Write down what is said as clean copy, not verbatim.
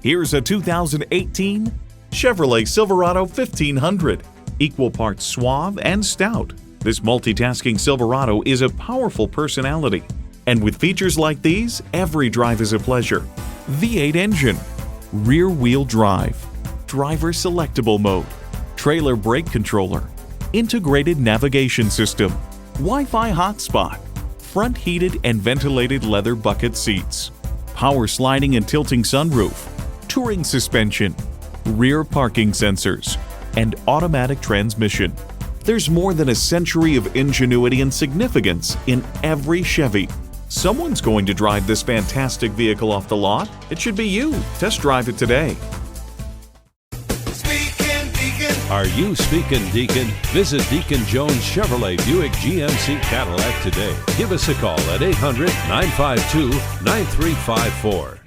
Here's a 2018 Chevrolet Silverado 1500. Equal parts suave and stout, this multitasking Silverado is a powerful personality. And with features like these, every drive is a pleasure. V8 engine, rear-wheel drive, driver selectable mode, trailer brake controller, integrated navigation system, Wi-Fi hotspot, front heated and ventilated leather bucket seats, power sliding and tilting sunroof, touring suspension, rear parking sensors, and automatic transmission. There's more than a century of ingenuity and significance in every Chevy. Someone's going to drive this fantastic vehicle off the lot. It should be you. Test drive it today. Are you speaking Deacon? Visit Deacon Jones Chevrolet Buick GMC Cadillac today. Give us a call at 800-952-9354.